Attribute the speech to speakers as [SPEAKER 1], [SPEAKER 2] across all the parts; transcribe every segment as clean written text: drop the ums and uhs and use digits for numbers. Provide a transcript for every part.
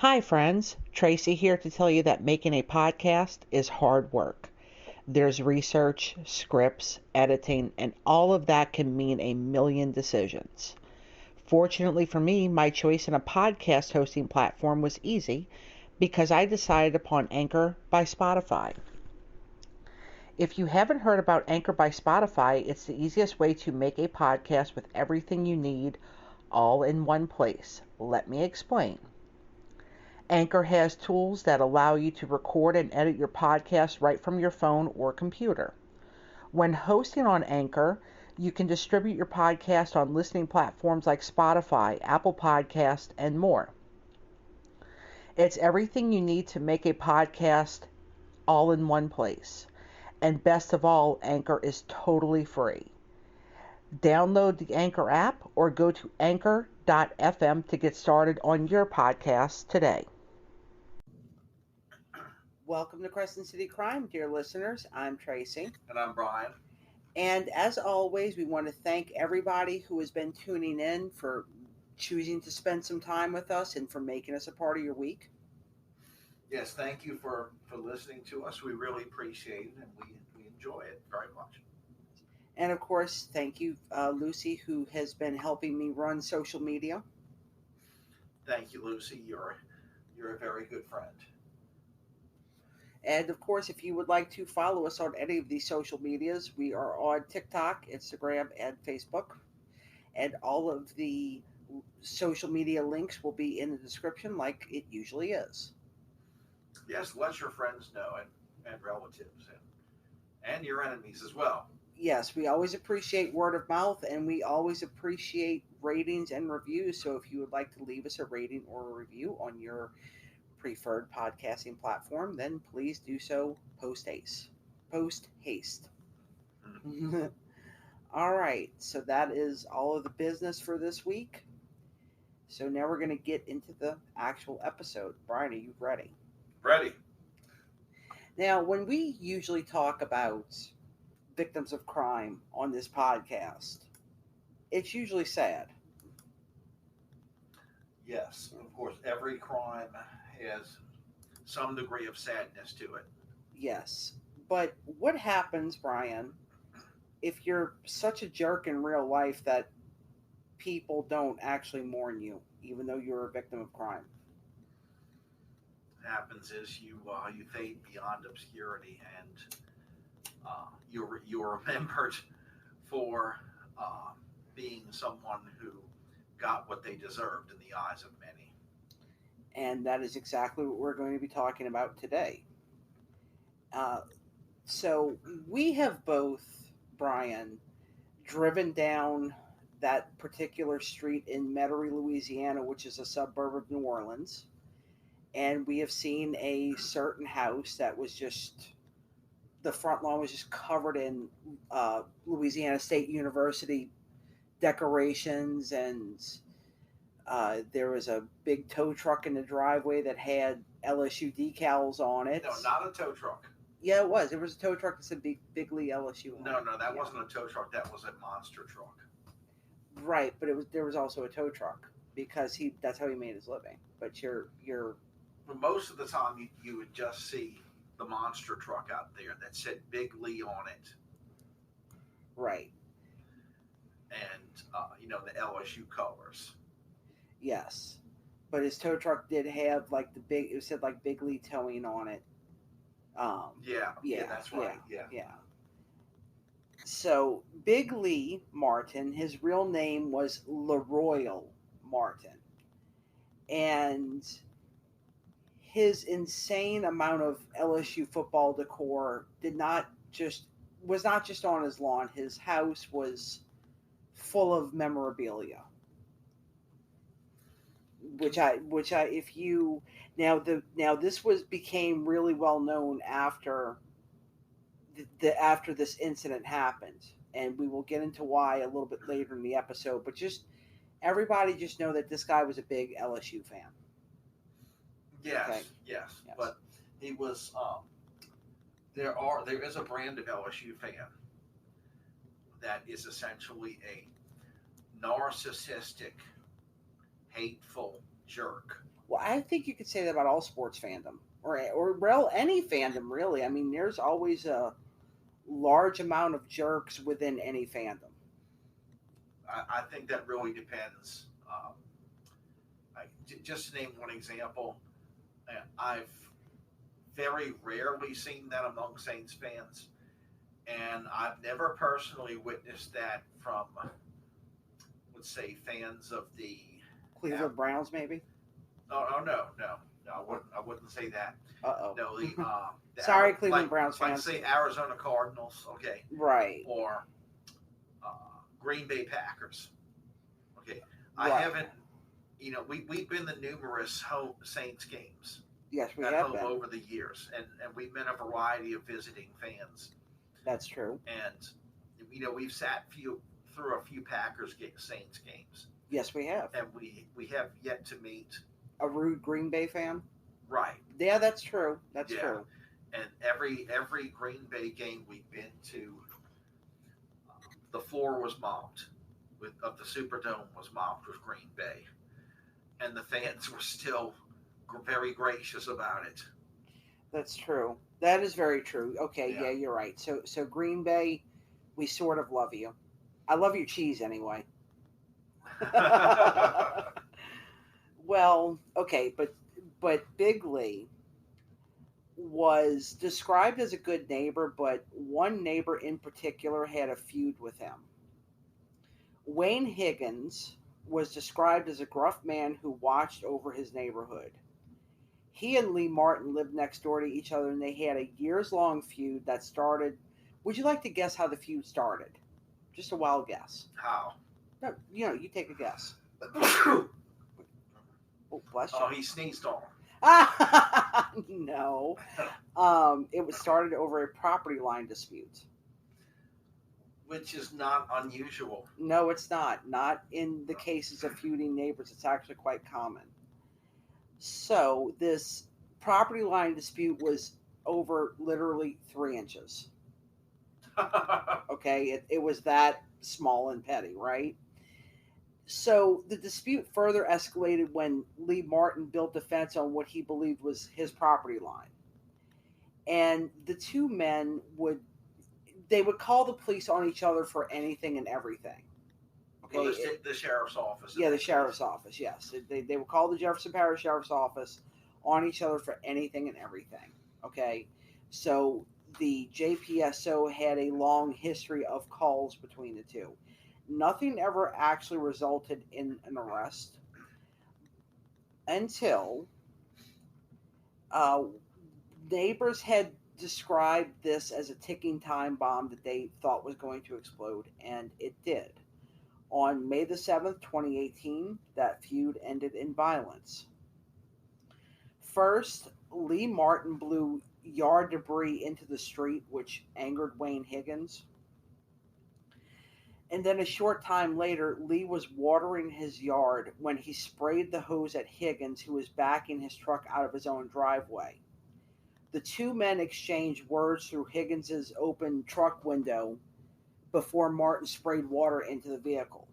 [SPEAKER 1] Hi friends, Tracy here to tell you that making a podcast is hard work. There's research, scripts, editing, and all of that can mean a million decisions. Fortunately for me, my choice in a podcast hosting platform was easy because I decided upon Anchor by Spotify. If you haven't heard about Anchor by Spotify, it's the easiest way to make a podcast with everything you need all in one place. Let me explain. Anchor has tools that allow you to record and edit your podcast right from your phone or computer. When hosting on Anchor, you can distribute your podcast on listening platforms like Spotify, Apple Podcast, and more. It's everything you need to make a podcast all in one place. And best of all, Anchor is totally free. Download the Anchor app or go to anchor.fm to get started on your podcast today. Welcome to Crescent City Crime, dear listeners. I'm Tracy.
[SPEAKER 2] And I'm Brian.
[SPEAKER 1] And as always, we want to thank everybody who has been tuning in for choosing to spend some time with us and for making us a part of your week.
[SPEAKER 2] Yes, thank you for listening to us. We really appreciate it, and we enjoy it very much.
[SPEAKER 1] And of course, thank you, Lucy, who has been helping me run social media.
[SPEAKER 2] Thank you, Lucy. You're a very good friend.
[SPEAKER 1] And of course, if you would like to follow us on any of these social medias, we are on TikTok, Instagram, and Facebook. And all of the social media links will be in the description like it usually is.
[SPEAKER 2] Yes, let your friends know and relatives and your enemies as well.
[SPEAKER 1] Yes, we always appreciate word of mouth, and we always appreciate ratings and reviews. So if you would like to leave us a rating or a review on your preferred podcasting platform, then please do so post haste. Mm-hmm. All right, so that is all of the business for this week. So now we're going to get into the actual episode. Brian, are you ready?
[SPEAKER 2] Ready.
[SPEAKER 1] Now, when we usually talk about victims of crime on this podcast, it's usually sad.
[SPEAKER 2] Yes, of course, every crime has some degree of sadness to it.
[SPEAKER 1] Yes, but what happens, Brian, if you're such a jerk in real life that people don't actually mourn you, even though you're a victim of crime?
[SPEAKER 2] What happens is you fade beyond obscurity, and you're remembered for being someone who got what they deserved in the eyes of many.
[SPEAKER 1] And that is exactly what we're going to be talking about today. So we have both, Brian, driven down that particular street in Metairie, Louisiana, which is a suburb of New Orleans. And we have seen a certain house that was just, the front lawn was just covered in Louisiana State University decorations, and there was a big tow truck in the driveway that had LSU decals on it.
[SPEAKER 2] No, not a tow truck.
[SPEAKER 1] Yeah, it was. There was a tow truck that said Bigly LSU on it.
[SPEAKER 2] No, that wasn't a tow truck. That was a monster truck.
[SPEAKER 1] Right, but there was also a tow truck because that's how he made his living. But
[SPEAKER 2] Well, most of the time you would just see the monster truck out there that said Big Lee on it.
[SPEAKER 1] Right.
[SPEAKER 2] And the LSU colors.
[SPEAKER 1] Yes, but his tow truck did have like it said like Big Lee Towing on it.
[SPEAKER 2] Yeah, that's right. Yeah.
[SPEAKER 1] So Big Lee Martin, his real name was LeRoyal Martin, and his insane amount of LSU football decor was not just on his lawn. His house was full of memorabilia. This became really well known after this incident happened, and we will get into why a little bit later in the episode. But just everybody just know that this guy was a big LSU fan.
[SPEAKER 2] Yes,
[SPEAKER 1] okay?
[SPEAKER 2] yes, but he was. There is a brand of LSU fan that is essentially a narcissistic, hateful jerk
[SPEAKER 1] Well, I think you could say that about all sports fandom, or well, any fandom really. I mean, there's always a large amount of jerks within any fandom.
[SPEAKER 2] I think that really depends. Just to name one example, I've very rarely seen that among Saints fans, and I've never personally witnessed that from, let's say, fans of the
[SPEAKER 1] Cleveland Browns, maybe.
[SPEAKER 2] Oh no, I wouldn't say that.
[SPEAKER 1] Uh-oh.
[SPEAKER 2] No, the
[SPEAKER 1] Sorry, Cleveland Browns fans.
[SPEAKER 2] Like say Arizona Cardinals, okay,
[SPEAKER 1] right,
[SPEAKER 2] or Green Bay Packers, okay.
[SPEAKER 1] Right.
[SPEAKER 2] I haven't, we've been to numerous home Saints games.
[SPEAKER 1] Yes, we
[SPEAKER 2] at
[SPEAKER 1] have
[SPEAKER 2] home
[SPEAKER 1] been.
[SPEAKER 2] over the years, and we've met a variety of visiting fans.
[SPEAKER 1] That's true.
[SPEAKER 2] And we've sat through a few Packers Saints games.
[SPEAKER 1] Yes, we have.
[SPEAKER 2] And we have yet to meet
[SPEAKER 1] a rude Green Bay fan.
[SPEAKER 2] Right.
[SPEAKER 1] Yeah, that's true. That's true.
[SPEAKER 2] And every Green Bay game we've been to, the floor was mopped of the Superdome was mopped with Green Bay, and the fans were still very gracious about it.
[SPEAKER 1] That's true. That is very true. Okay, yeah, you're right. So Green Bay, we sort of love you. I love your cheese anyway. Well, okay, but Big Lee was described as a good neighbor, but one neighbor in particular had a feud with him. Wayne Higgins was described as a gruff man who watched over his neighborhood. He and Lee Martin lived next door to each other, and they had a years-long feud that started. Would you like to guess how the feud started? Just a wild guess.
[SPEAKER 2] How?
[SPEAKER 1] No, you take a guess. Oh, bless you.
[SPEAKER 2] Oh, he sneezed on.
[SPEAKER 1] No. It was started over a property line dispute.
[SPEAKER 2] Which is not unusual.
[SPEAKER 1] No, it's not. Not in the cases of feuding neighbors. It's actually quite common. So this property line dispute was over literally 3 inches. Okay, it was that small and petty, right? So the dispute further escalated when Lee Martin built a fence on what he believed was his property line. And the two men would call the police on each other for anything and everything. Okay,
[SPEAKER 2] well, the sheriff's office.
[SPEAKER 1] Yeah, the sheriff's office, yes. They would call the Jefferson Parish Sheriff's Office on each other for anything and everything. Okay, so the JPSO had a long history of calls between the two. Nothing ever actually resulted in an arrest until neighbors had described this as a ticking time bomb that they thought was going to explode, and it did. On May the 7th, 2018, that feud ended in violence. First, Lee Martin blew yard debris into the street, which angered Wayne Higgins. And then a short time later, Lee was watering his yard when he sprayed the hose at Higgins, who was backing his truck out of his own driveway. The two men exchanged words through Higgins's open truck window before Martin sprayed water into the vehicle.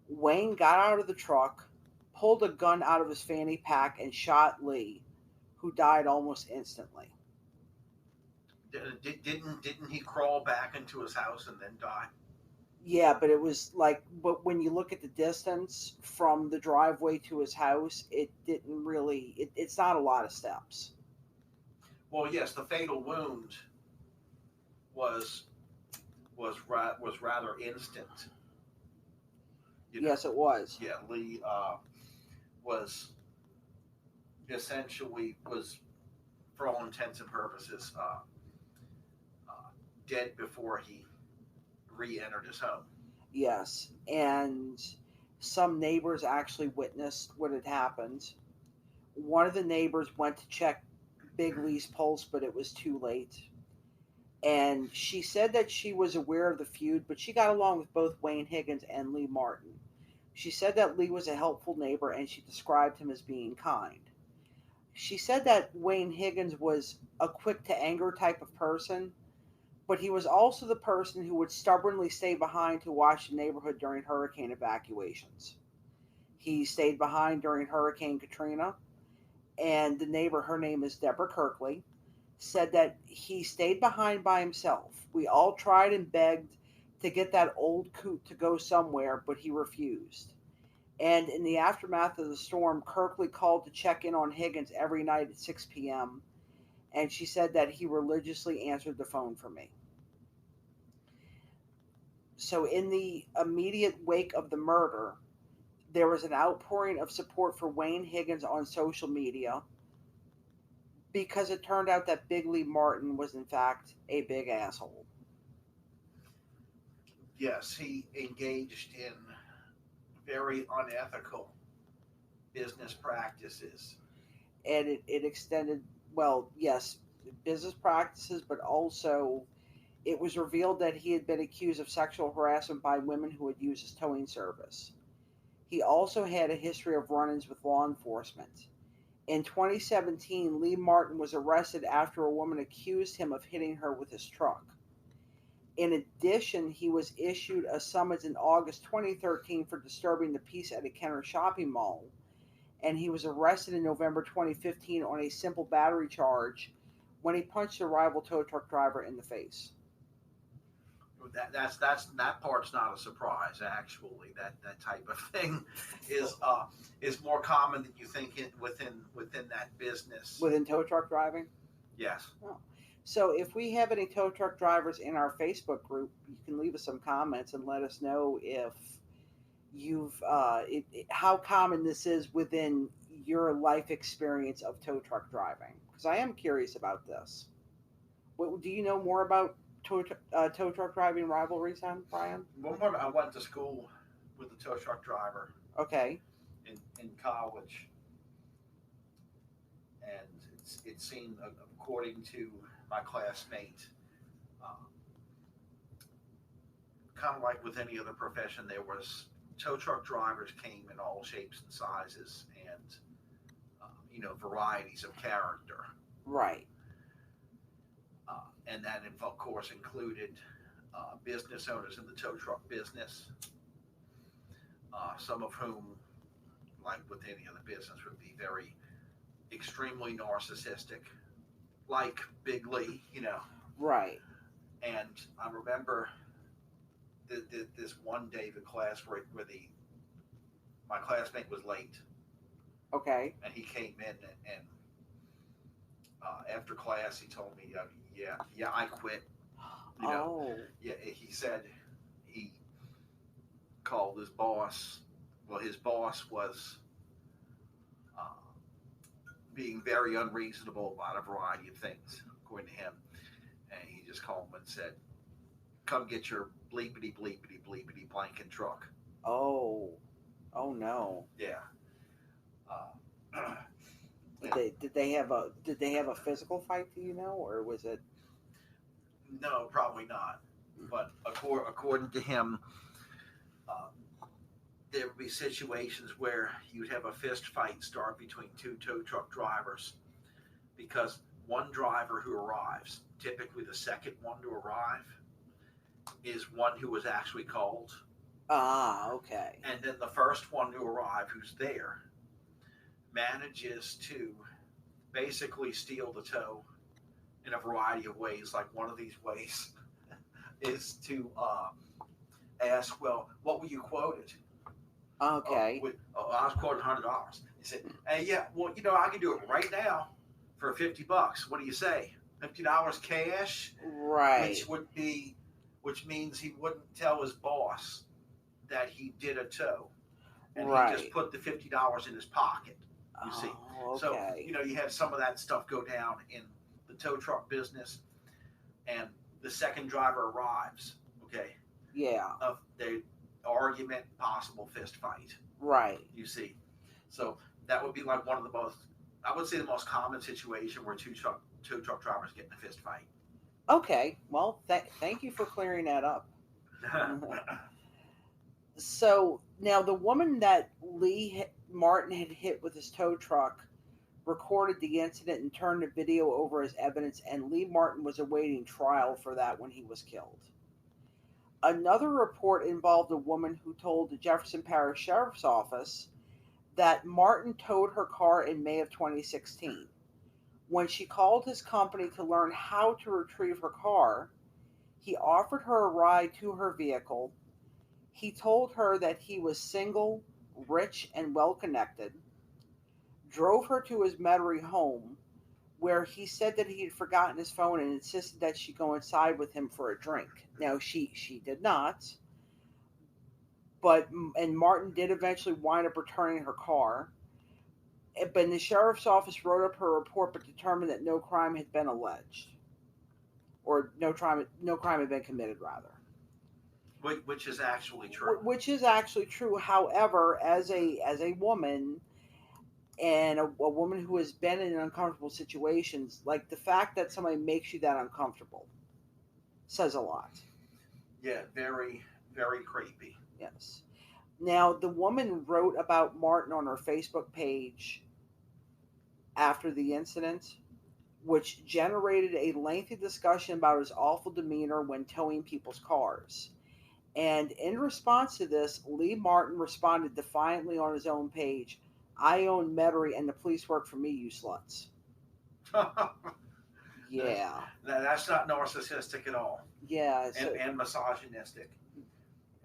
[SPEAKER 1] Wayne got out of the truck, pulled a gun out of his fanny pack, and shot Lee, who died almost instantly.
[SPEAKER 2] Didn't he crawl back into his house and then die?
[SPEAKER 1] Yeah, but but when you look at the distance from the driveway to his house, it didn't really, it's not a lot of steps.
[SPEAKER 2] Well, yes, the fatal wound was rather instant.
[SPEAKER 1] Yes, it was.
[SPEAKER 2] Yeah, Lee was essentially, for all intents and purposes, dead before he re-entered his home.
[SPEAKER 1] Yes, and some neighbors actually witnessed what had happened. One of the neighbors went to check Big Lee's pulse, but it was too late. And she said that she was aware of the feud, but she got along with both Wayne Higgins and Lee Martin. She said that Lee was a helpful neighbor, and she described him as being kind. She said that Wayne Higgins was a quick-to-anger type of person, but he was also the person who would stubbornly stay behind to watch the neighborhood during hurricane evacuations. He stayed behind during Hurricane Katrina, and the neighbor, her name is Deborah Kirkley, said that he stayed behind by himself. We all tried and begged to get that old coot to go somewhere, but he refused. And in the aftermath of the storm, Kirkley called to check in on Higgins every night at 6 p.m., and she said that he religiously answered the phone for me. So, in the immediate wake of the murder, there was an outpouring of support for Wayne Higgins on social media because it turned out that Big Lee Martin was, in fact, a big asshole.
[SPEAKER 2] Yes, he engaged in very unethical business practices.
[SPEAKER 1] And it extended, well, yes, business practices, but also it was revealed that he had been accused of sexual harassment by women who had used his towing service. He also had a history of run-ins with law enforcement. In 2017, Lee Martin was arrested after a woman accused him of hitting her with his truck. In addition, he was issued a summons in August 2013 for disturbing the peace at a Kenner shopping mall, and he was arrested in November 2015 on a simple battery charge when he punched a rival tow truck driver in the face.
[SPEAKER 2] That part's not a surprise. Actually, that type of thing is more common than you think within that business.
[SPEAKER 1] Within tow truck driving?
[SPEAKER 2] Yes.
[SPEAKER 1] Oh. So if we have any tow truck drivers in our Facebook group, you can leave us some comments and let us know if you've how common this is within your life experience of tow truck driving. Because I am curious about this. Do you know more about tow truck driving rivalries, Brian?
[SPEAKER 2] One, I went to school with a tow truck driver.
[SPEAKER 1] Okay.
[SPEAKER 2] In college, and it seemed, according to my classmate, kind of like with any other profession, there was tow truck drivers came in all shapes and sizes and varieties of character.
[SPEAKER 1] Right.
[SPEAKER 2] And that, of course, included business owners in the tow truck business, some of whom, like with any other business, would be very extremely narcissistic, like Big Lee,
[SPEAKER 1] Right.
[SPEAKER 2] And I remember this one day, the class where my classmate was late.
[SPEAKER 1] Okay.
[SPEAKER 2] And he came in and after class he told me, yeah, I quit. Yeah, he said he called his boss. Well, his boss was being very unreasonable about a variety of things, according to him. And he just called him and said, come get your bleepity bleepity bleepity blanket truck.
[SPEAKER 1] Oh no.
[SPEAKER 2] Yeah.
[SPEAKER 1] Did they have a physical fight? Do you know, or was it?
[SPEAKER 2] No, probably not. But according to him, there would be situations where you would have a fist fight start between two tow truck drivers because one driver who arrives, typically the second one to arrive, is one who was actually called.
[SPEAKER 1] Ah, okay.
[SPEAKER 2] And then the first one to arrive, who's there, manages to basically steal the tow in a variety of ways. Like one of these ways is to ask, well, what were you quoted?
[SPEAKER 1] Okay.
[SPEAKER 2] I was quoted $100. He said, hey, yeah, well, I can do it right now for $50. What do you say? $50 cash?
[SPEAKER 1] Right.
[SPEAKER 2] Which means he wouldn't tell his boss that he did a tow. And
[SPEAKER 1] right.
[SPEAKER 2] He just put the $50 in his pocket, you see.
[SPEAKER 1] Okay.
[SPEAKER 2] So, you have some of that stuff go down in the tow truck business, and the second driver arrives, okay?
[SPEAKER 1] Yeah.
[SPEAKER 2] The argument, possible fist fight.
[SPEAKER 1] Right.
[SPEAKER 2] You see. So that would be like one of the most, I would say the most common situation where two truck drivers get in a fist fight.
[SPEAKER 1] Okay. Well, thank you for clearing that up. So now the woman that Lee Martin had hit with his tow truck recorded the incident and turned the video over as evidence, and Lee Martin was awaiting trial for that when he was killed. Another report involved a woman who told the Jefferson Parish Sheriff's Office that Martin towed her car in May of 2016. When she called his company to learn how to retrieve her car, he offered her a ride to her vehicle. He told her that he was single, rich, and well connected, drove her to his Metairie home, where he said that he had forgotten his phone and insisted that she go inside with him for a drink. Now, she did not, and Martin did eventually wind up returning her car. But the sheriff's office wrote up her report but determined that no crime had been alleged. Or no crime had been committed, rather.
[SPEAKER 2] Which is actually true.
[SPEAKER 1] Which is actually true. However, as a woman, and a woman who has been in uncomfortable situations, like the fact that somebody makes you that uncomfortable says a lot.
[SPEAKER 2] Yeah, very, very creepy.
[SPEAKER 1] Yes. Now, the woman wrote about Martin on her Facebook page after the incident, which generated a lengthy discussion about his awful demeanor when towing people's cars. And in response to this, Lee Martin responded defiantly on his own page, "I own Metairie and the police work for me, you sluts." Yeah.
[SPEAKER 2] That's not narcissistic at all.
[SPEAKER 1] Yeah.
[SPEAKER 2] And misogynistic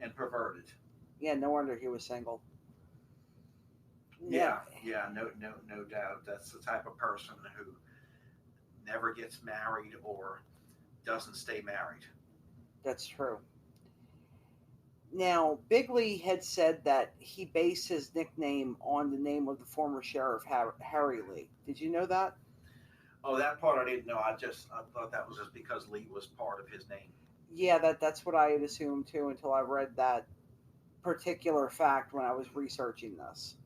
[SPEAKER 2] and perverted.
[SPEAKER 1] Yeah, no wonder he was single.
[SPEAKER 2] Yeah, no doubt. That's the type of person who never gets married or doesn't stay married.
[SPEAKER 1] That's true. Now, Bigley had said that he based his nickname on the name of the former sheriff, Harry Lee. Did you know that?
[SPEAKER 2] Oh, that part I didn't know. I thought that was just because Lee was part of his name.
[SPEAKER 1] Yeah, that's what I had assumed too until I read that particular fact when I was researching this.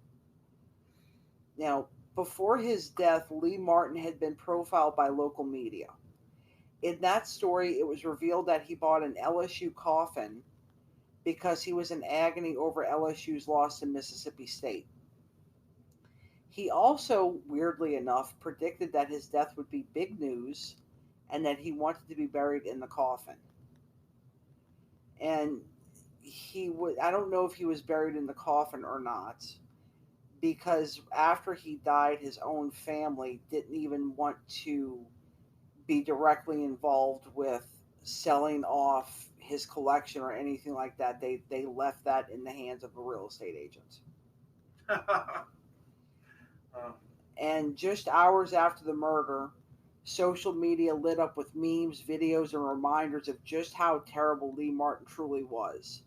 [SPEAKER 1] Now, before his death, Lee Martin had been profiled by local media. In that story, it was revealed that he bought an LSU coffin because he was in agony over LSU's loss to Mississippi State. He also, weirdly enough, predicted that his death would be big news and that he wanted to be buried in the coffin. And I don't know if he was buried in the coffin or not, because after he died, his own family didn't even want to be directly involved with selling off his collection or anything like that. They left that in the hands of a real estate agent. And just hours after the murder, social media lit up with memes, videos, and reminders of just how terrible Lee Martin truly was.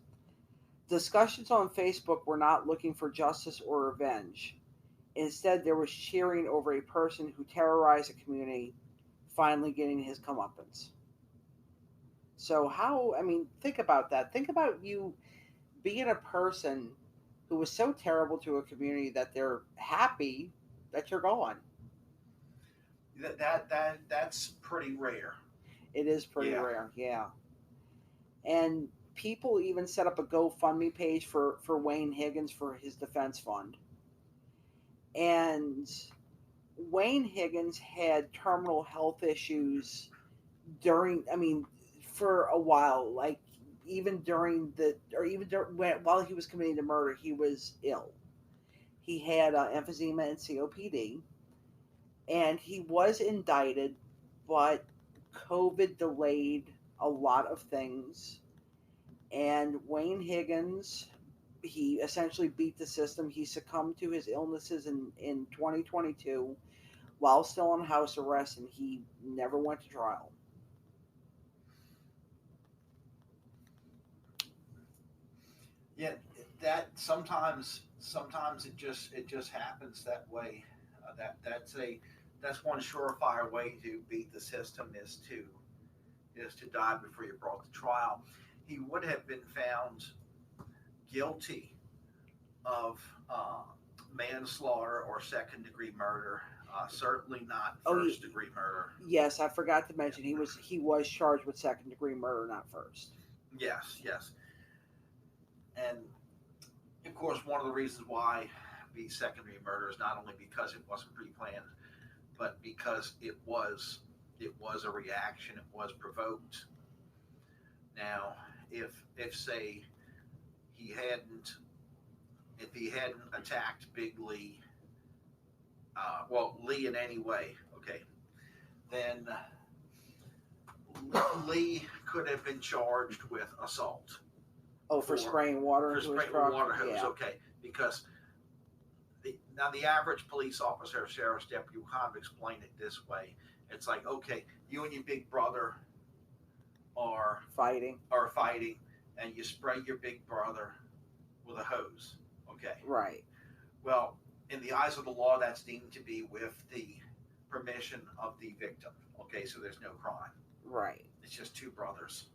[SPEAKER 1] Discussions on Facebook were not looking for justice or revenge. Instead, there was cheering over a person who terrorized a community finally getting his comeuppance. So think about that. Think about you being a person who was so terrible to a community that they're happy that you're gone.
[SPEAKER 2] That's pretty rare.
[SPEAKER 1] It is pretty rare, yeah. And people even set up a GoFundMe page for Wayne Higgins for his defense fund. And Wayne Higgins had terminal health issues for a while, like while he was committing the murder, he was ill. He had emphysema and COPD, and he was indicted, but COVID delayed a lot of things. And Wayne Higgins, he essentially beat the system. He succumbed to his illnesses in 2022 while still on house arrest, and he never went to trial.
[SPEAKER 2] Yeah, that sometimes it just happens that way. That's one surefire way to beat the system is to die before you're brought to trial. He would have been found guilty of manslaughter or second-degree murder. Certainly not first-degree murder.
[SPEAKER 1] Yes, I forgot to mention he was charged with second-degree murder, not first.
[SPEAKER 2] Yes. And of course, one of the reasons why the second-degree murder is not only because it wasn't pre-planned, but because it was a reaction. It was provoked. Now, if say he hadn't if he hadn't attacked Big Lee, Lee in any way, okay, then Lee could have been charged with assault.
[SPEAKER 1] Oh, for spraying water into his truck?
[SPEAKER 2] Water hose,
[SPEAKER 1] yeah.
[SPEAKER 2] Okay, because the average police officer, sheriff's deputy, will kind of explain it this way. It's like, okay, you and your big brother are fighting, and you spray your big brother with a hose. Okay.
[SPEAKER 1] Right.
[SPEAKER 2] Well, in the eyes of the law, that's deemed to be with the permission of the victim. Okay, so there's no crime.
[SPEAKER 1] Right.
[SPEAKER 2] It's just two brothers,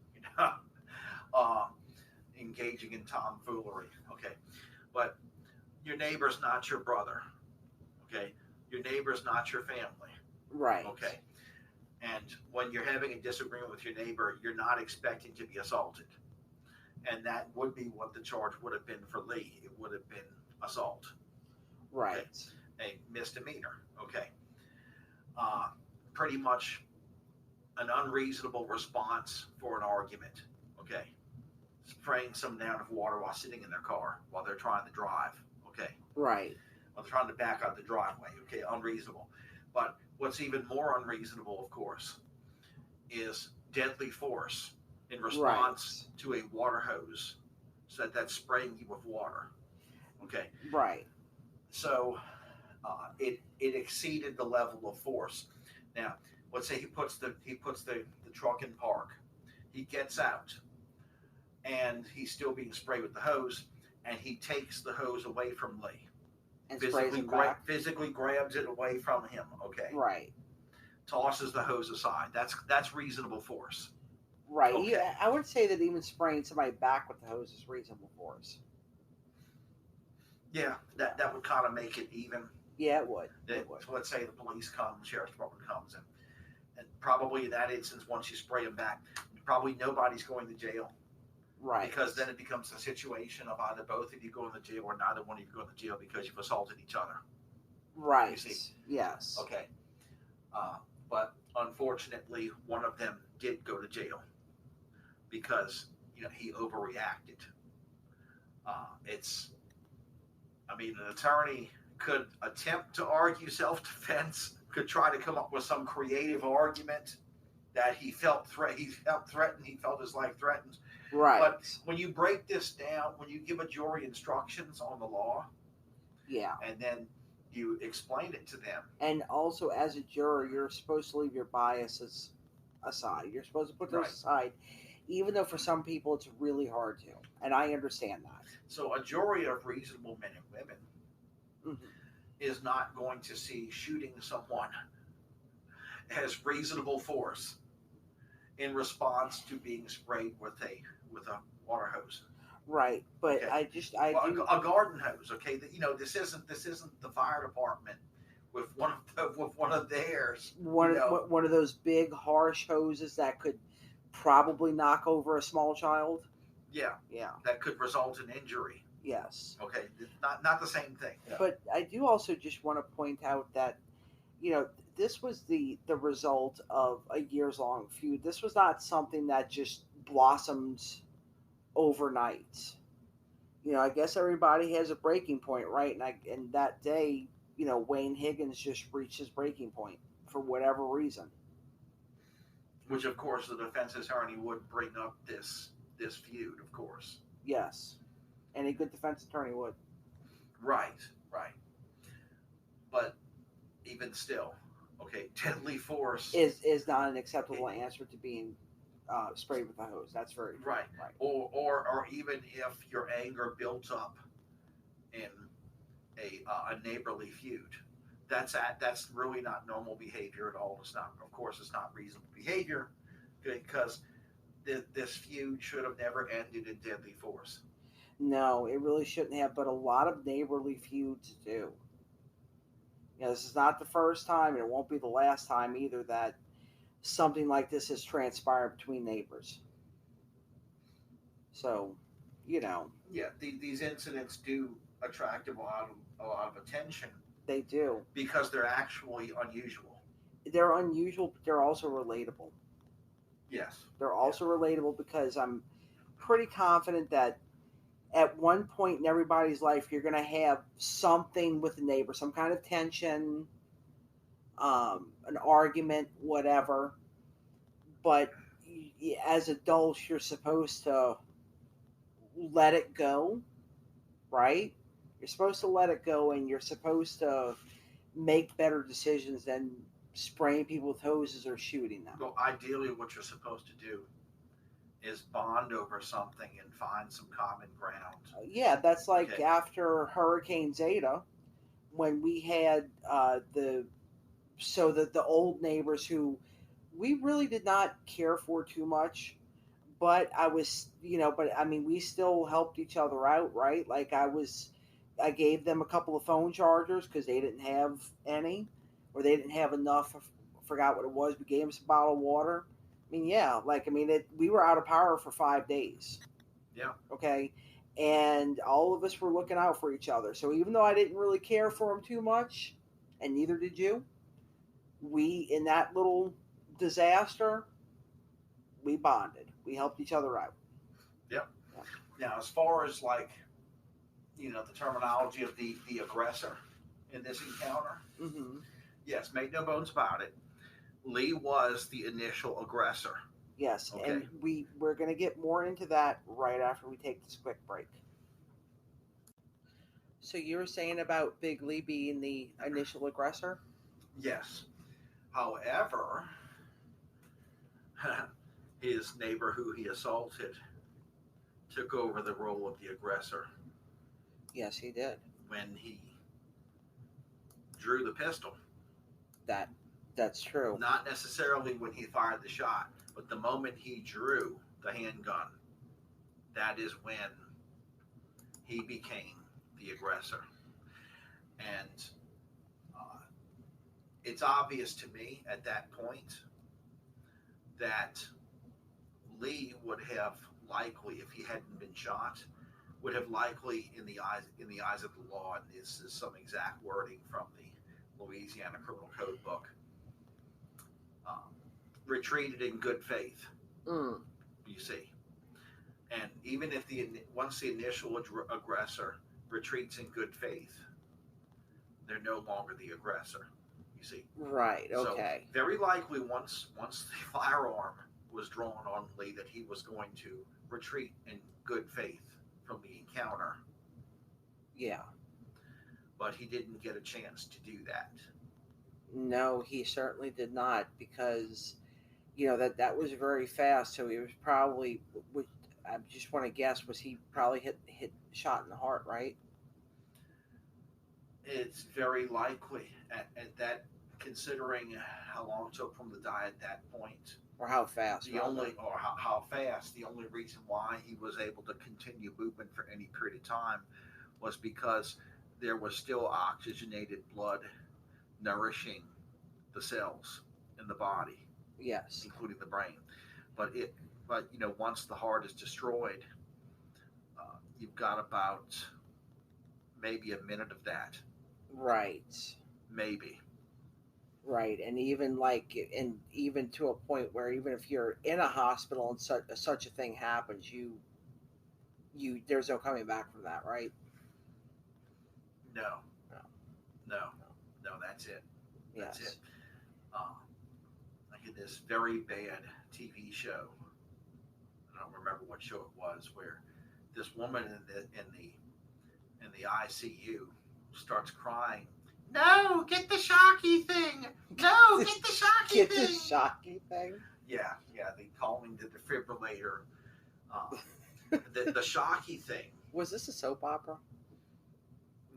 [SPEAKER 2] engaging in tomfoolery. Okay, but your neighbor's not your brother. Okay, your neighbor's not your family.
[SPEAKER 1] Right.
[SPEAKER 2] Okay, and when you're having a disagreement with your neighbor, you're not expecting to be assaulted, and that would be what the charge would have been for Lee. It would have been assault.
[SPEAKER 1] Right.
[SPEAKER 2] Okay? A misdemeanor. Okay. Pretty much an unreasonable response for an argument. Okay. Spraying some down of water while sitting in their car while they're trying to drive. Okay.
[SPEAKER 1] Right.
[SPEAKER 2] While they're trying to back out the driveway. Okay. Unreasonable. But what's even more unreasonable, of course, is deadly force in response to a water hose. So that's spraying you with water. Okay.
[SPEAKER 1] Right.
[SPEAKER 2] So it exceeded the level of force. Now, let's say he puts the truck in park. He gets out, and he's still being sprayed with the hose, and he takes the hose away from Lee.
[SPEAKER 1] And physically
[SPEAKER 2] grabs it away from him. Okay.
[SPEAKER 1] Right.
[SPEAKER 2] Tosses the hose aside. That's reasonable force.
[SPEAKER 1] Right.
[SPEAKER 2] Okay.
[SPEAKER 1] Yeah, I would say that even spraying somebody back with the hose is reasonable force.
[SPEAKER 2] Yeah, that would kind of make it even.
[SPEAKER 1] Yeah, it would.
[SPEAKER 2] So let's say the police come, the sheriff's department comes, and probably in that instance, once you spray them back, probably nobody's going to jail.
[SPEAKER 1] Right.
[SPEAKER 2] Because then it becomes a situation of either both of you go in the jail or neither one of you go in the jail because you've assaulted each other.
[SPEAKER 1] Right.
[SPEAKER 2] You see?
[SPEAKER 1] Yes.
[SPEAKER 2] Okay. But unfortunately, one of them did go to jail because he overreacted. An attorney could attempt to argue self-defense, could try to come up with some creative argument that he felt threatened, he felt his life threatened.
[SPEAKER 1] Right.
[SPEAKER 2] But when you break this down, when you give a jury instructions on the law,
[SPEAKER 1] yeah,
[SPEAKER 2] and then you explain it to them.
[SPEAKER 1] And also, as a juror, you're supposed to leave your biases aside. You're supposed to put those aside, even though for some people it's really hard to. And I understand that.
[SPEAKER 2] So a jury of reasonable men and women is not going to see shooting someone as reasonable force in response to being sprayed with a water hose.
[SPEAKER 1] Right, but
[SPEAKER 2] okay. A garden hose. Okay, this isn't the fire department with one of theirs.
[SPEAKER 1] One of those big harsh hoses that could probably knock over a small child.
[SPEAKER 2] Yeah. That could result in injury.
[SPEAKER 1] Yes.
[SPEAKER 2] Okay, not the same thing. Yeah.
[SPEAKER 1] But I do also just want to point out that, this was the result of a years-long feud. This was not something that just blossomed overnight. I guess everybody has a breaking point, right? And that day, Wayne Higgins just reached his breaking point for whatever reason.
[SPEAKER 2] Which, of course, the defense attorney would bring up this feud, of course.
[SPEAKER 1] Yes. Any good defense attorney would. Right.
[SPEAKER 2] But even still, okay, deadly force
[SPEAKER 1] is not an acceptable answer to being sprayed with a hose. That's very true.
[SPEAKER 2] Right. Or even if your anger built up in a neighborly feud, that's really not normal behavior at all. It's not reasonable behavior because this feud should have never ended in deadly force.
[SPEAKER 1] No, it really shouldn't have, but a lot of neighborly feuds do. This is not the first time, and it won't be the last time either, that something like this has transpired between neighbors. So, Yeah,
[SPEAKER 2] these incidents do attract a lot of attention.
[SPEAKER 1] They do.
[SPEAKER 2] Because they're actually unusual.
[SPEAKER 1] They're unusual, but they're also relatable.
[SPEAKER 2] Yes.
[SPEAKER 1] They're also relatable because I'm pretty confident that at one point in everybody's life, you're going to have something with a neighbor, some kind of tension, an argument, whatever. But as adults, you're supposed to let it go, right? You're supposed to let it go, and you're supposed to make better decisions than spraying people with hoses or shooting them.
[SPEAKER 2] Well, ideally, what you're supposed to do is bond over something and find some common ground.
[SPEAKER 1] Yeah, that's like after Hurricane Zeta, when we had the old neighbors who we really did not care for too much, but we still helped each other out, right? Like I gave them a couple of phone chargers because they didn't have any, or they didn't have enough. I forgot what it was. We gave them some bottled water. We were out of power for 5 days.
[SPEAKER 2] Yeah.
[SPEAKER 1] Okay. And all of us were looking out for each other. So even though I didn't really care for them too much, and neither did you, we, in that little disaster, we bonded. We helped each other out.
[SPEAKER 2] Yep. Yeah. Now, as far as the terminology of the aggressor in this encounter,
[SPEAKER 1] mm-hmm.
[SPEAKER 2] Yes, make no bones about it. Lee was the initial aggressor.
[SPEAKER 1] Yes, okay. And we're going to get more into that right after we take this quick break. So you were saying about Big Lee being the initial aggressor?
[SPEAKER 2] Yes. However, his neighbor who he assaulted took over the role of the aggressor.
[SPEAKER 1] Yes, he did.
[SPEAKER 2] When he drew the pistol.
[SPEAKER 1] That's true.
[SPEAKER 2] Not necessarily when he fired the shot, but the moment he drew the handgun, that is when he became the aggressor. And it's obvious to me at that point that Lee would have likely, if he hadn't been shot, would have likely, in the eyes of the law, and this is some exact wording from the Louisiana Criminal Code book, retreated in good faith. You see, and even if once the initial aggressor retreats in good faith, they're no longer the aggressor. You see,
[SPEAKER 1] right? Okay.
[SPEAKER 2] So very likely, once the firearm was drawn on Lee, that he was going to retreat in good faith from the encounter.
[SPEAKER 1] Yeah.
[SPEAKER 2] But he didn't get a chance to do that.
[SPEAKER 1] No, he certainly did not, because that was very fast. So he was probably, I just want to guess, was he probably hit shot in the heart, right?
[SPEAKER 2] It's very likely, and that, considering how long it took from the die at that point,
[SPEAKER 1] or how fast,
[SPEAKER 2] how fast. The only reason why he was able to continue movement for any period of time was because there was still oxygenated blood nourishing the cells in the body.
[SPEAKER 1] Yes,
[SPEAKER 2] including the brain. But once the heart is destroyed, you've got about maybe a minute of that.
[SPEAKER 1] Right.
[SPEAKER 2] Maybe.
[SPEAKER 1] Right, and even to a point where even if you're in a hospital and such a thing happens, you there's no coming back from that, right?
[SPEAKER 2] No, that's it. That's it. I had this very bad TV show. I don't remember what show it was, where this woman in the ICU starts crying. No, get the shocky thing. No, get the shocky
[SPEAKER 1] thing. Get
[SPEAKER 2] the
[SPEAKER 1] shocky thing?
[SPEAKER 2] Yeah, they calling the defibrillator. The shocky thing.
[SPEAKER 1] Was this a soap opera?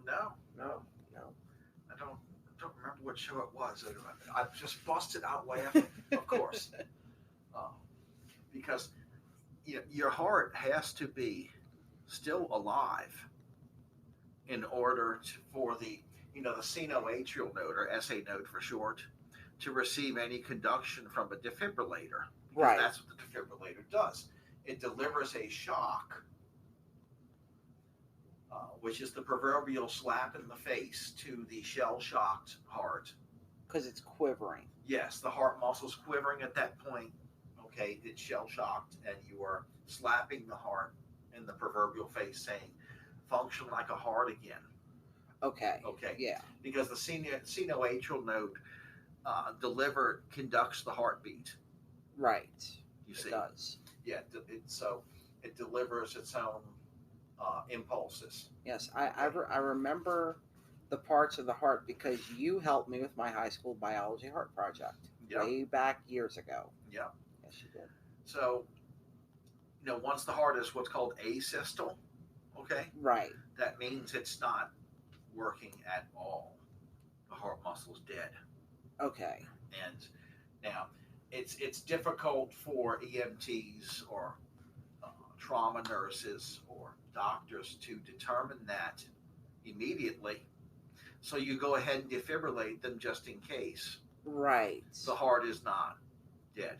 [SPEAKER 2] No. I don't remember what show it was. I just busted out laughing, of course. Because your heart has to be still alive in order for the sinoatrial node, or SA node for short, to receive any conduction from a defibrillator.
[SPEAKER 1] Right.
[SPEAKER 2] That's what the defibrillator does. It delivers a shock, which is the proverbial slap in the face to the shell-shocked heart.
[SPEAKER 1] Because it's quivering.
[SPEAKER 2] Yes, the heart muscle's quivering at that point. Okay, it's shell-shocked, and you are slapping the heart in the proverbial face saying, function like a heart again.
[SPEAKER 1] Okay.
[SPEAKER 2] Okay.
[SPEAKER 1] Yeah.
[SPEAKER 2] Because the senoatrial node conducts the heartbeat.
[SPEAKER 1] Right.
[SPEAKER 2] You see.
[SPEAKER 1] It does.
[SPEAKER 2] Yeah. So it delivers its own impulses.
[SPEAKER 1] Yes. I remember the parts of the heart because you helped me with my high school biology heart project way back years ago.
[SPEAKER 2] Yeah.
[SPEAKER 1] Yes, you did.
[SPEAKER 2] So, once the heart is what's called asystole, okay?
[SPEAKER 1] Right.
[SPEAKER 2] That means it's not working at all. The heart muscle's dead.
[SPEAKER 1] Okay.
[SPEAKER 2] And now, it's difficult for EMTs or trauma nurses or doctors to determine that immediately. So you go ahead and defibrillate them just in case.
[SPEAKER 1] Right.
[SPEAKER 2] The heart is not dead.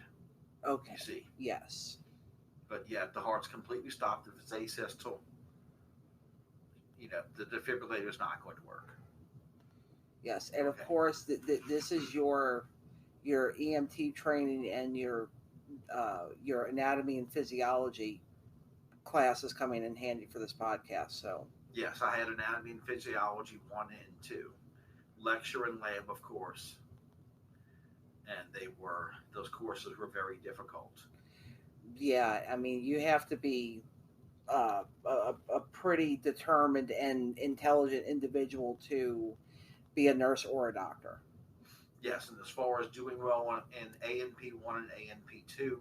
[SPEAKER 1] Okay.
[SPEAKER 2] You see.
[SPEAKER 1] Yes.
[SPEAKER 2] But yeah, the heart's completely stopped. If it's asystole, the defibrillator is not going to work.
[SPEAKER 1] Yes, and of course, this is your EMT training and your anatomy and physiology classes coming in handy for this podcast. So
[SPEAKER 2] yes, I had anatomy and physiology 1 and 2, lecture and lab, of course, and those courses were very difficult.
[SPEAKER 1] Yeah, I mean, you have to be a pretty determined and intelligent individual to be a nurse or a doctor.
[SPEAKER 2] Yes, and as far as doing well in A&P 1 and A&P 2,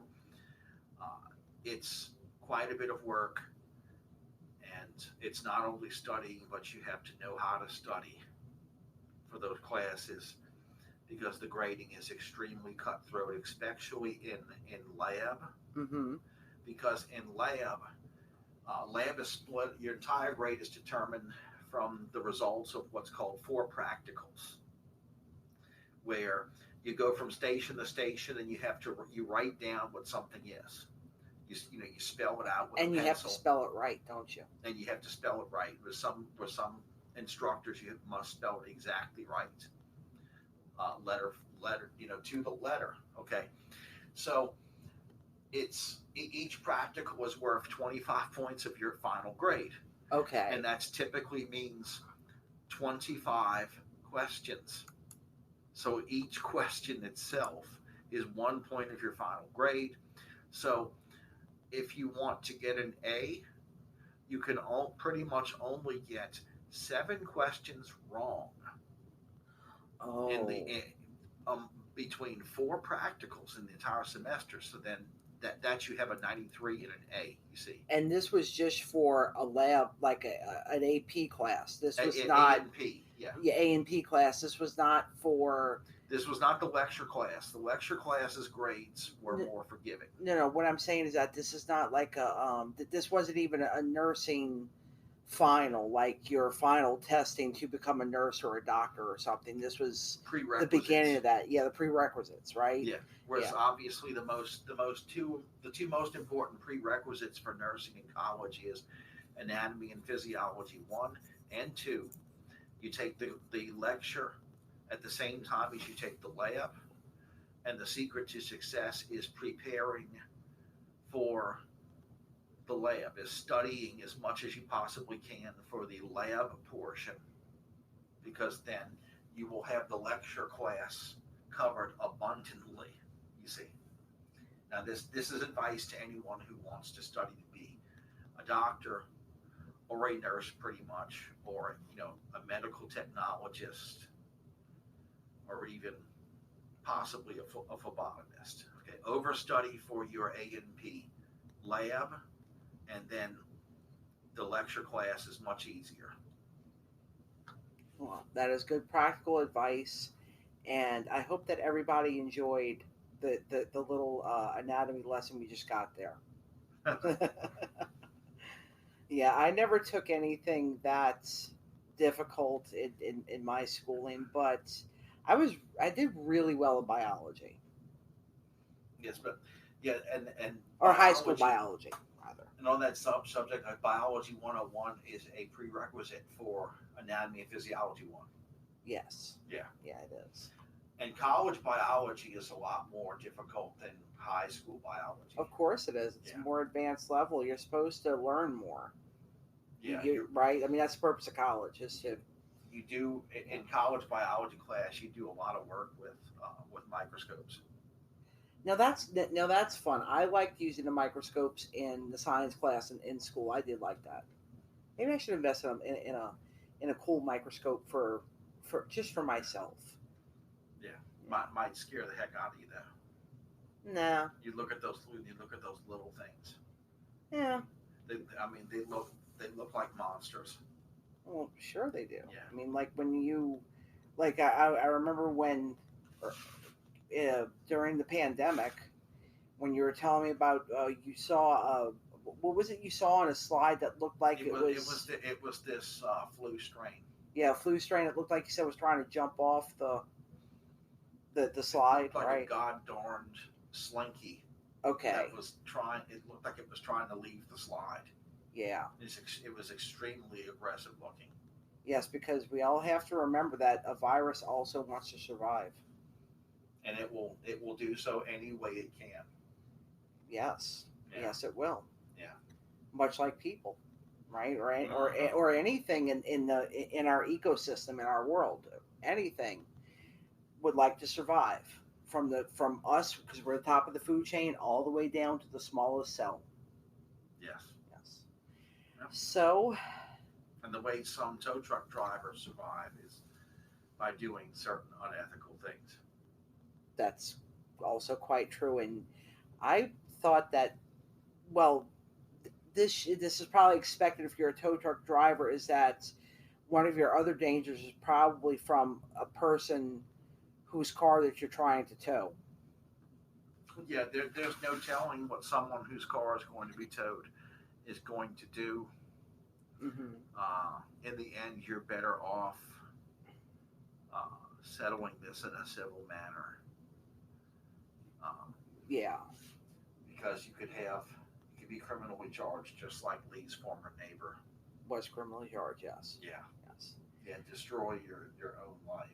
[SPEAKER 2] it's quite a bit of work, and it's not only studying, but you have to know how to study for those classes because the grading is extremely cutthroat, especially in lab.
[SPEAKER 1] Mm-hmm.
[SPEAKER 2] Because in lab is split. Your entire grade is determined from the results of what's called 4 practicals, where you go from station to station and you write down what something is. You spell it out with a pencil. And you
[SPEAKER 1] have to spell it right, don't you?
[SPEAKER 2] And you have to spell it right. With some instructors, you must spell it exactly right, letter, to the letter. Okay, so each practical is worth 25 points of your final grade.
[SPEAKER 1] Okay.
[SPEAKER 2] And that typically means 25 questions. So each question itself is 1 point of your final grade. So if you want to get an A, you can pretty much only get 7 questions wrong.
[SPEAKER 1] Oh.
[SPEAKER 2] In the between 4 practicals in the entire semester. So then that you have a 93 and an A, you see.
[SPEAKER 1] And this was just for a lab, like an AP class. This was
[SPEAKER 2] not A&P, yeah.
[SPEAKER 1] Yeah, A&P class. This was not for.
[SPEAKER 2] This was not the lecture class. The lecture class's grades were more forgiving.
[SPEAKER 1] No. What I'm saying is that this is not like this wasn't even a nursing final, like your final testing to become a nurse or a doctor or something. This was the beginning of that. Yeah, the prerequisites, right?
[SPEAKER 2] Yeah. Whereas obviously the two most important prerequisites for nursing in college is anatomy and physiology 1 and 2. You take the lecture at the same time as you take the lab, and the secret to success is preparing for the lab, is studying as much as you possibly can for the lab portion, because then you will have the lecture class covered abundantly, you see. Now this is advice to anyone who wants to study to be a doctor or a nurse pretty much, or a medical technologist, or even possibly a phlebotomist. Okay, overstudy for your A&P lab, and then the lecture class is much easier.
[SPEAKER 1] Well, that is good practical advice, and I hope that everybody enjoyed the little anatomy lesson we just got there. Yeah, I never took anything that difficult in my schooling, but I did really well in biology.
[SPEAKER 2] Yes, but yeah, and
[SPEAKER 1] or high school biology.
[SPEAKER 2] And on that subject, Biology 101 is a prerequisite for Anatomy and Physiology 1.
[SPEAKER 1] Yes.
[SPEAKER 2] Yeah.
[SPEAKER 1] Yeah, it is.
[SPEAKER 2] And college biology is a lot more difficult than high school biology.
[SPEAKER 1] Of course it is. It's a more advanced level. You're supposed to learn more.
[SPEAKER 2] Yeah,
[SPEAKER 1] right. I mean, that's the purpose of college, is to.
[SPEAKER 2] You do in college biology class. You do a lot of work with microscopes.
[SPEAKER 1] Now that's fun. I liked using the microscopes in the science class in school. I did like that. Maybe I should invest in a cool microscope for just for myself.
[SPEAKER 2] Yeah, might scare the heck out of you though.
[SPEAKER 1] Nah.
[SPEAKER 2] You look at those little things.
[SPEAKER 1] Yeah.
[SPEAKER 2] They look like monsters.
[SPEAKER 1] Well, sure they do.
[SPEAKER 2] Yeah.
[SPEAKER 1] I mean, like when you, like I remember when, during the pandemic, when you were telling me about you saw what was it you saw on a slide that looked like it was
[SPEAKER 2] this flu strain.
[SPEAKER 1] Yeah, flu strain. It looked like you said was trying to jump off the slide,
[SPEAKER 2] it looked like
[SPEAKER 1] right?
[SPEAKER 2] A god-darned slinky.
[SPEAKER 1] Okay.
[SPEAKER 2] It looked like it was trying to leave the slide.
[SPEAKER 1] Yeah.
[SPEAKER 2] It was extremely aggressive looking.
[SPEAKER 1] Yes, because we all have to remember that a virus also wants to survive.
[SPEAKER 2] And it will do so any way it can.
[SPEAKER 1] Yes.
[SPEAKER 2] Yeah.
[SPEAKER 1] Yes, it will.
[SPEAKER 2] Yeah.
[SPEAKER 1] Much like people, right? Or anything in our ecosystem, in our world, anything would like to survive from us, because we're the top of the food chain, all the way down to the smallest cell.
[SPEAKER 2] Yes. Yep.
[SPEAKER 1] So.
[SPEAKER 2] And the way some tow truck drivers survive is by doing certain unethical things.
[SPEAKER 1] That's also quite true. And I thought that, well, this is probably expected if you're a tow truck driver, is that one of your other dangers is probably from a person whose car that you're trying to tow.
[SPEAKER 2] Yeah, there's no telling what someone whose car is going to be towed is going to do.
[SPEAKER 1] Mm-hmm.
[SPEAKER 2] In the end, you're better off settling this in a civil manner.
[SPEAKER 1] Yeah.
[SPEAKER 2] Because you could be criminally charged, just like Lee's former neighbor
[SPEAKER 1] was criminally charged. Yes.
[SPEAKER 2] Yeah.
[SPEAKER 1] Yes.
[SPEAKER 2] Yeah, destroy your own life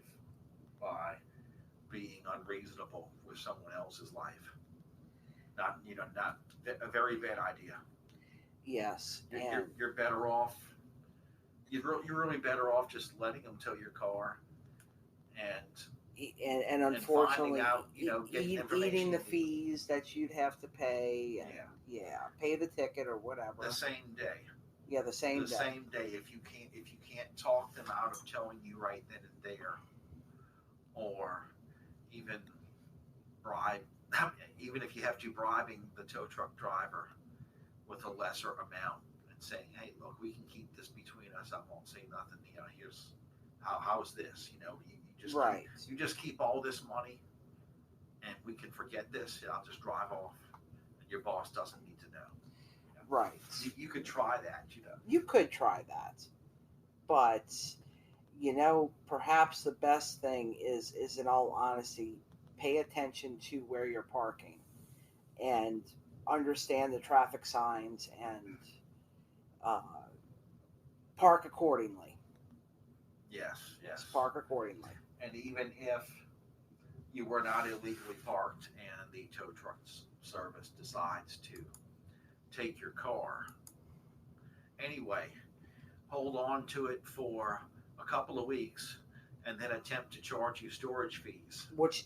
[SPEAKER 2] by being unreasonable with someone else's life. Not a very bad idea.
[SPEAKER 1] Yes,
[SPEAKER 2] you're better off. You're really better off just letting them tow your car,
[SPEAKER 1] and unfortunately,
[SPEAKER 2] and
[SPEAKER 1] eating the fees that you'd have to pay. And, pay the ticket or whatever.
[SPEAKER 2] The same day.
[SPEAKER 1] Yeah, the same
[SPEAKER 2] day. If you can't talk them out of towing you right then and there, or even bribe, even if you have to, bribing the tow truck driver with a lesser amount and saying, hey, look, we can keep this between us. I won't say nothing. Here's how's this? You just keep all this money and we can forget this. I'll just drive off and your boss doesn't need to know.
[SPEAKER 1] Right.
[SPEAKER 2] You could try that,
[SPEAKER 1] You could try that. But, perhaps the best thing is in all honesty, pay attention to where you're parking and understand the traffic signs and park accordingly.
[SPEAKER 2] Yes.
[SPEAKER 1] Park accordingly.
[SPEAKER 2] And even if you were not illegally parked and the tow truck service decides to take your car, anyway, hold on to it for a couple of weeks and then attempt to charge you storage fees.
[SPEAKER 1] Which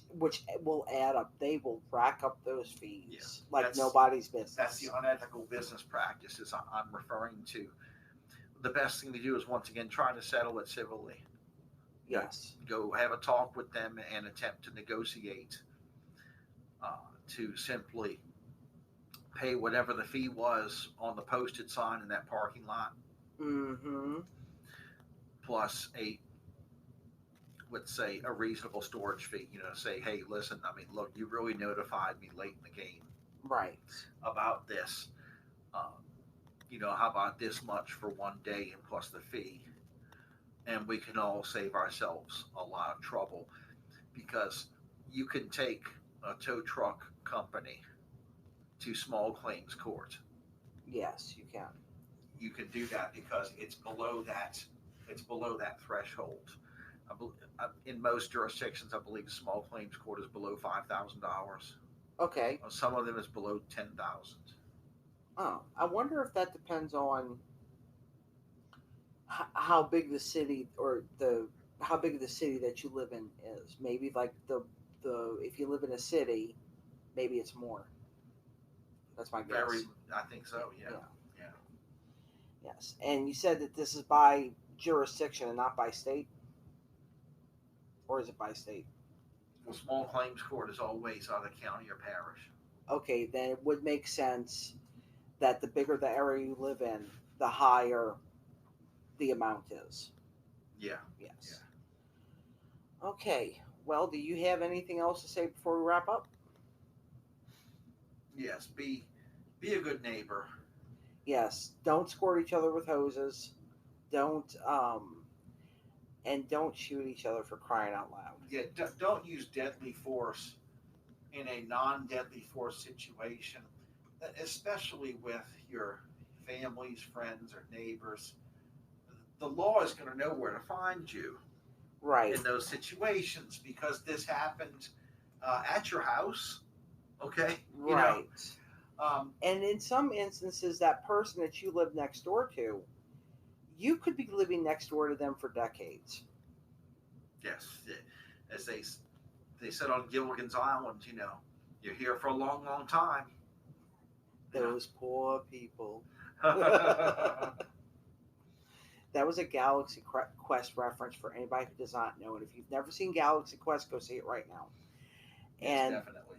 [SPEAKER 1] will add up. They will rack up those fees like nobody's business.
[SPEAKER 2] That's the unethical business practices I'm referring to. The best thing to do is, once again, try to settle it civilly.
[SPEAKER 1] Yes.
[SPEAKER 2] Go have a talk with them and attempt to negotiate to simply pay whatever the fee was on the posted sign in that parking lot.
[SPEAKER 1] Mm-hmm.
[SPEAKER 2] Plus let's say a reasonable storage fee. Say, hey, listen, look, you really notified me late in the game.
[SPEAKER 1] Right.
[SPEAKER 2] About this. How about this much for one day and plus the fee? And we can all save ourselves a lot of trouble, because you can take a tow truck company to small claims court.
[SPEAKER 1] Yes, you can.
[SPEAKER 2] You can do that because it's below that threshold. In most jurisdictions, I believe small claims court is below $5,000.
[SPEAKER 1] Okay.
[SPEAKER 2] Some of them is below 10,000.
[SPEAKER 1] Oh, I wonder if that depends on how big the city or the how big the city that you live in is. Maybe like the if you live in a city, maybe it's more. That's my
[SPEAKER 2] Very,
[SPEAKER 1] guess.
[SPEAKER 2] I think so. Yeah.
[SPEAKER 1] Yeah.
[SPEAKER 2] Yeah.
[SPEAKER 1] Yes. And you said that this is by jurisdiction and not by state, or is it by state?
[SPEAKER 2] Well, small claims court is always on a county or parish.
[SPEAKER 1] Okay, then it would make sense that the bigger the area you live in, the higher the amount is.
[SPEAKER 2] Yeah.
[SPEAKER 1] Yes. Yeah. Okay. Well, do you have anything else to say before we wrap up?
[SPEAKER 2] Yes. Be a good neighbor.
[SPEAKER 1] Yes. Don't squirt each other with hoses. Don't and don't shoot each other for crying out loud.
[SPEAKER 2] Yeah. Don't use deadly force in a non-deadly force situation, especially with your families, friends, or neighbors. The law is going to know where to find you
[SPEAKER 1] Right.
[SPEAKER 2] in those situations because this happened at your house. Okay.
[SPEAKER 1] Right. And in some instances, that person that you live next door to, you could be living next door to them for decades.
[SPEAKER 2] Yes. As they said on Gilligan's Island, you're here for a long, long time.
[SPEAKER 1] Those poor people. That was a Galaxy Quest reference for anybody who does not know. And if you've never seen Galaxy Quest, go see it right now.
[SPEAKER 2] Yes, definitely.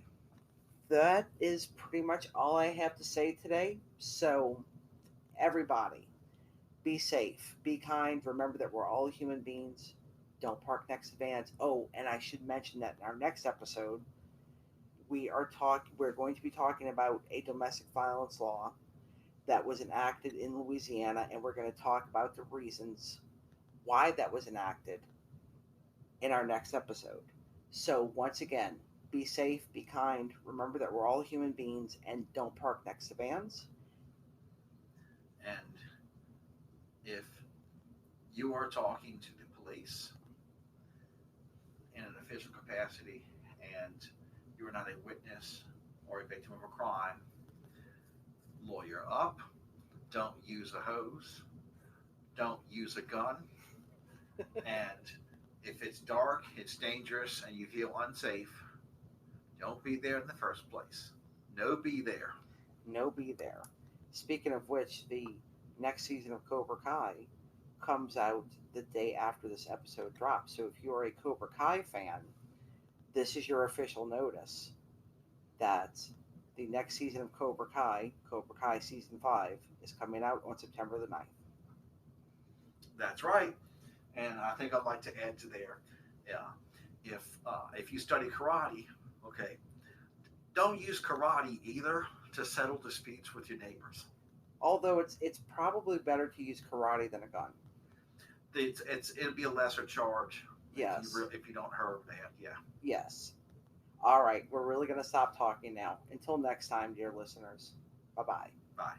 [SPEAKER 1] That is pretty much all I have to say today. So, everybody, be safe, be kind. Remember that we're all human beings. Don't park next to vans. Oh, and I should mention that in our next episode, we're going to be talking about a domestic violence law that was enacted in Louisiana, and we're going to talk about the reasons why that was enacted in our next episode. So once again, be safe, be kind. Remember that we're all human beings, and don't park next to vans.
[SPEAKER 2] And if you are talking to the police in an official capacity and you are not a witness or a victim of a crime, lawyer up. Don't use a hose. Don't use a gun. And if it's dark, it's dangerous, and you feel unsafe, don't be there in the first place. No be there.
[SPEAKER 1] No be there. Speaking of which, the next season of Cobra Kai comes out the day after this episode drops. So if you're a Cobra Kai fan, this is your official notice that the next season of Cobra Kai Season 5, is coming out on September the 9th.
[SPEAKER 2] That's right. And I think I'd like to add to there, if you study karate, okay, don't use karate either to settle disputes with your neighbors.
[SPEAKER 1] Although it's probably better to use karate than a gun.
[SPEAKER 2] It'll be a lesser charge.
[SPEAKER 1] Yes.
[SPEAKER 2] If you don't hurt that, yeah.
[SPEAKER 1] Yes. All right, we're really going to stop talking now. Until next time, dear listeners. Bye-bye.
[SPEAKER 2] Bye.